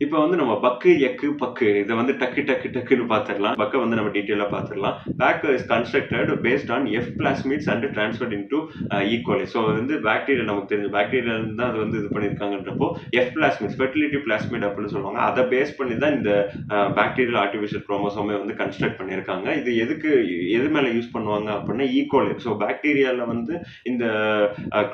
இப்போ வந்து நம்ம பக்கு, எக்கு, பக்கு இத வந்து டக்குன்னு பார்த்துரலாம். பக்க வந்து நம்ம டீட்டெயிலா பார்த்துரலாம். BAC is constructed based on F plasmids and transferred into E coli. So வந்து பாக்டீரியா நமக்கு தெரிஞ்ச பாக்டீரியால தான் அது வந்து இது பண்ணியிருக்காங்கன்றப்போ எஃப் பிளாஸ்மிட்ஸ் ஃபெர்டிலிட்டி பிளாஸ்மிட் அப்படின்னு சொல்லுவாங்க. அதை பேஸ் பண்ணி தான் இந்த பாக்டீரியல் ஆர்டிஃபிஷியல் குரோமோசோமே வந்து கன்ஸ்ட்ரக்ட் பண்ணியிருக்காங்க. இது எது மேல யூஸ் பண்ணுவாங்க அப்படின்னா ஈக்வலி. ஸோ பாக்டீரியால வந்து இந்த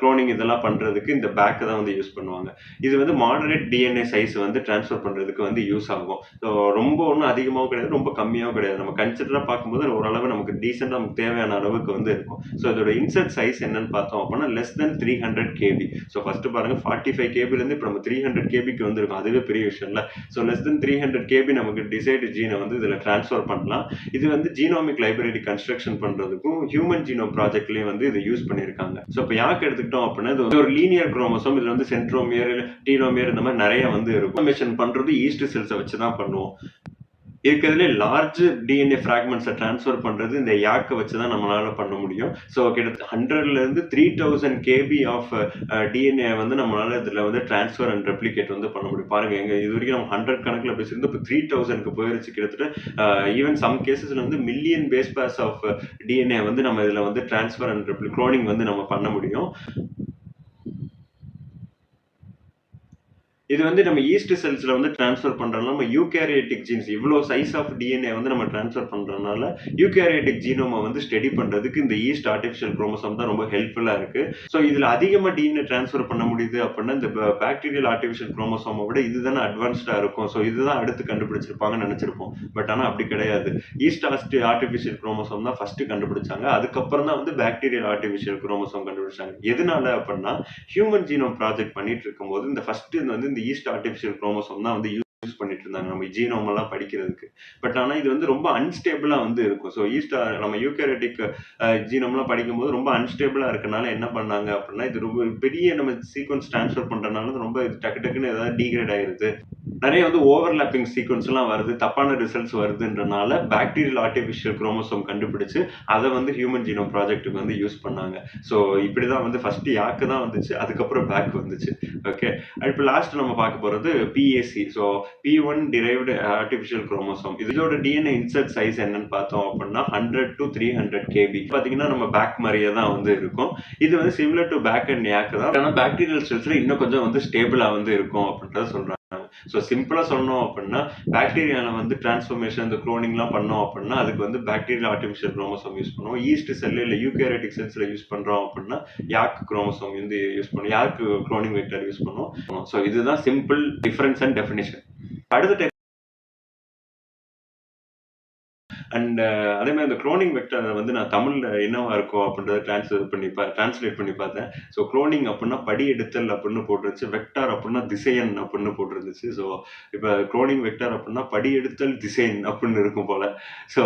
குளோனிங் இதெல்லாம் பண்றதுக்கு இந்த பேக் தான் வந்து யூஸ் பண்ணுவாங்க. இது வந்து மாடரேட் டிஎன்ஏ சைஸ் வந்து டிரான்ஸ்ஃபர் பண்றதுக்கு வந்து யூஸ் ஆகும். ஸோ ரொம்ப ஒன்றும் அதிகமாகவும் கிடையாது, ரொம்ப கம்மியாகவும் கிடையாது. நம்ம கன்சிடரா பார்க்கும்போது ஓரளவு நமக்கு டீசெண்டா நமக்கு தேவையான அளவுக்கு வந்து இருக்கும். ஸோ இதோட இன்சர்ட் சைஸ் என்னன்னு பார்த்தோம் அப்படின்னா less than 300 KB. So first பாருங்க 45 கேபிலேருந்து இப்போ நம்ம 300 கேபிக்கு வந்துருக்கும். அதுவே பெரிய விஷயம் இல்லை. ஸோ லெஸ் தென் 300 கேபி நமக்கு டிசைடு ஜீனை வந்து இதில் டிரான்ஸ்ஃபர் பண்ணலாம். இது வந்து ஜீனோமிக் லைப்ரரி கன்ஸ்ட்ரக்ஷன் பண்றதுக்கும் ஹியூமன் ஜீனோம் ப்ராஜெக்ட்லயும் வந்து இதை யூஸ் பண்ணியிருக்காங்க. ஸோ இப்போ யாக்கு எடுத்துக்கிட்டோம் அப்படின்னா இது ஒரு லீனியர் குரோமோசோம். இதுல வந்து சென்ட்ரோமியர், டீலோமியர் இந்த மாதிரி நிறைய வந்து இருக்கும். பண்றது ஈஸ்ட் செல்ஸை வச்சு தான் பண்ணுவோம். இருக்கிறதுலே லார்ஜ் டிஎன்ஏ ஃப்ராக்மெண்ட்ஸை டிரான்ஸ்ஃபர் பண்றது இந்த யாக்கை வச்சு தான் நம்மளால பண்ண முடியும். ஸோ கிட்டத்தட்ட 100ல இருந்து 3000 கேபி ஆஃப் டிஎன்ஏ வந்து நம்மளால இதுல வந்து டிரான்ஸ்ஃபர் அண்ட் ரெப்ளிகேட் வந்து பண்ண முடியும். பாருங்க எங்க இது வரைக்கும் நம்ம 100 கணக்கில் பேசியிருந்து இப்போ 3000க்கு போயிருச்சு. கிட்டத்தட்ட ஈவன் சம் கேசஸ்ல வந்து million base pairs of DNA வந்து நம்ம இதுல வந்து டிரான்ஸ்ஃபர் அண்ட் குளோனிங் வந்து நம்ம பண்ண முடியும். இது வந்து நம்ம ஈஸ்ட் செல்ஸ்ல வந்து டிரான்ஸ்ஃபர் பண்றதுனால நம்ம யூகேரியோட்டிக் ஜீன்ஸ் இவ்வளோ சைஸ் ஆஃப் டிஎன்ஏ வந்து நம்ம டிரான்ஸ்ஃபர் பண்றதுனால யூகேரியோட்டிக் ஜீனோமை வந்து ஸ்டடி பண்றதுக்கு இந்த ஈஸ்ட் ஆர்டிஃபிஷியல் குரோமோசோம் தான் ரொம்ப ஹெல்ப்ஃபுல்லா இருக்கு. ஸோ இதுல அதிகமா டிஎன்ஏ டிரான்ஸ்ஃபர் பண்ண முடியுது அப்படின்னா இந்த பாக்டீரியல் ஆர்டிஃபிஷியல் குரோமோசோமை விட இதுதானே அட்வான்ஸ்டா இருக்கும். ஸோ இதுதான் அடுத்து கண்டுபிடிச்சிருப்பாங்கன்னு நினைச்சிருப்போம். பட் ஆனால் அப்படி கிடையாது. ஈஸ்ட் ஆர்டிஃபிஷியல் குரோமோசோம் தான் ஃபர்ஸ்ட் கண்டுபிடிச்சாங்க. அதுக்கப்புறம் தான் வந்து பாக்டீரியல் ஆர்டிஃபிஷியல் குரோமோசோம் கண்டுபிடிச்சாங்க. எதனால அப்படின்னா ஹியூமன் ஜீனோம் ப்ராஜெக்ட் பண்ணிட்டு இருக்கும்போது இந்த ஃபர்ஸ்ட் வந்து இந்த ஈஸ்ட் ஆர்டிஃபிஷியல் குரோமோசோம் தான் வந்து யூஸ் பண்ணிட்டு இருந்தாங்க நம்ம ஜீனோம் எல்லாம் படிக்கிறதுக்கு. பட் ஆனா இது வந்து ரொம்ப அன்ஸ்டேபிளா வந்து இருக்கும். ஸோ நம்ம யூகேரியோட்டிக் ஜீனோம்லாம் படிக்கும்போது ரொம்ப அன்ஸ்டேபிளா இருக்கனால என்ன பண்ணாங்க அப்படின்னா இது ரொம்ப பெரிய நம்ம சீக்வன்ஸ் டிரான்ஸ்ஃபர் பண்றதுனால ரொம்ப டக்குன்னு ஏதாவது டீக்ரேட் ஆயிருது. நிறைய வந்து ஓவர்லாப்பிங் சீக்வன்ஸ் எல்லாம் வருது, தப்பான ரிசல்ட்ஸ் வருதுன்றனால பாக்டீரியல் ஆர்டிஃபிஷியல் குரோமோசோம் கண்டுபிடிச்சு அதை வந்து ஹியூமன் ஜீனோம் ப்ராஜெக்ட்டுக்கு வந்து யூஸ் பண்ணாங்க. ஸோ இப்படிதான் வந்து ஃபர்ஸ்ட் யாக்கு தான் வந்துச்சு, அதுக்கப்புறம் பேக் வந்துச்சு. ஓகே, இப்போ லாஸ்ட் நம்ம பார்க்க போறது BAC. So P1 derived artificial chromosome. இதோட டிஎன்ஏ இன்சர்ட் சைஸ் என்னன்னு பார்த்தோம் அப்படின்னா 100 to 300 கேபி. பாத்தீங்கன்னா நம்ம பேக் மாதிரியே தான் வந்து இருக்கும். இது வந்து சிமிலர் டு பேக் அண்ட் யாக் தான். ஆனா பாக்டீரியல் செல்ஸ்ல இன்னும் கொஞ்சம் வந்து ஸ்டேபிளா வந்து இருக்கும் அப்படின்றத சொல்றாங்க. ஸோ சிம்பிளா சொன்னோம் அப்படின்னா பாக்டீரியால வந்து டிரான்ஸ்ஃபர்மேஷன் இந்த குளோனிங்லாம் பண்ணோம் அப்படின்னா அதுக்கு வந்து பாக்டீரியல் ஆர்டிஃபிஷியல் குரோமோசோம் யூஸ் பண்ணுவோம். ஈஸ்ட் செல் இல்லை யூகேரியோட்டிக் செல்ஸ்ல யூஸ் பண்றோம் அப்படின்னா யாக் குரோமோசோம் வந்து யூஸ் பண்ணுவோம். யாக் குளோனிங் வெக்டர் யூஸ் பண்ணுவோம். ஸோ இதுதான் சிம்பிள் டிஃபரன்ஸ் அண்ட் டெஃபினிஷன். அடுத்த அண்ட் அதே மாதிரி இந்த குளோனிங் வெக்டர் வந்து நான் தமிழ்ல என்னவா இருக்கும் அப்படின்றத டிரான்ஸ்லேட் பண்ணி பார்த்தேன். ஸோ குளோனிங் அப்படின்னா படி எடுத்தல் அப்படின்னு போட்டுருச்சு, வெக்டார் அப்படின்னா திசையன் அப்படின்னு போட்டுருந்துச்சு. ஸோ இப்போ குளோனிங் வெக்டார் அப்படின்னா படி எடுத்தல் திசையன் அப்படின்னு இருக்கும் போல. ஸோ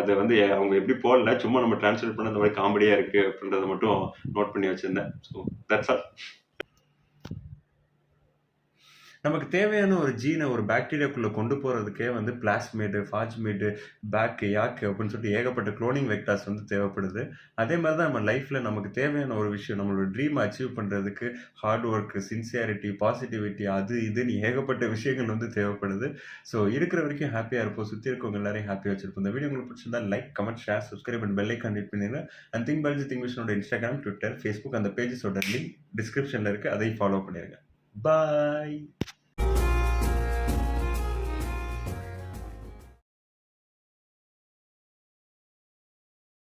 அதை வந்து அவங்க எப்படி போடல, சும்மா நம்ம டிரான்ஸ்லேட் பண்ண அந்த மாதிரி காமெடியா இருக்கு அப்படின்றத மட்டும் நோட் பண்ணி வச்சிருந்தேன். So that's all. நமக்கு தேவையான ஒரு ஜீனை ஒரு பாக்டீரியாக்குள்ளே கொண்டு போகிறதுக்கே வந்து பிளாஸ்மேடு, ஃபாஜ்மேடு, பேக், யாக் அப்படின்னு சொல்லிட்டு ஏகப்பட்ட குளோனிங் வெக்டார்ஸ் வந்து தேவைப்படுது. அதே மாதிரி தான் நம்ம லைஃப்பில் நமக்கு தேவையான ஒரு விஷயம் நம்மளோட ட்ரீம் அச்சீவ் பண்ணுறதுக்கு ஹார்ட் ஒர்க்கு, சின்சியாரிட்டி, பாசிட்டிவிட்டி அது இதுன்னு ஏகப்பட்ட விஷயங்கள் வந்து தேவைப்படுது. ஸோ இருக்கிற வரைக்கும் ஹாப்பியாக இருப்போம், சுற்றி இருக்கவங்க எல்லாரையும் ஹாப்பியாக வச்சிருப்போம். இந்த வீடியோ உங்களுக்கு பிடிச்சிருந்தா like, comment, share, subscribe and bell icon hit பண்ணிடுங்க. அண்ட் திங்க் பயாலஜி திங்க் மிஷனோட இன்ஸ்டாகிராம், ட்விட்டர், ஃபேஸ்புக் அந்த பேஜஸோட லிங்க் டிஸ்கிரிப்ஷனில் இருக்குது, அதையும் ஃபாலோ பண்ணிடுங்க. பாய்.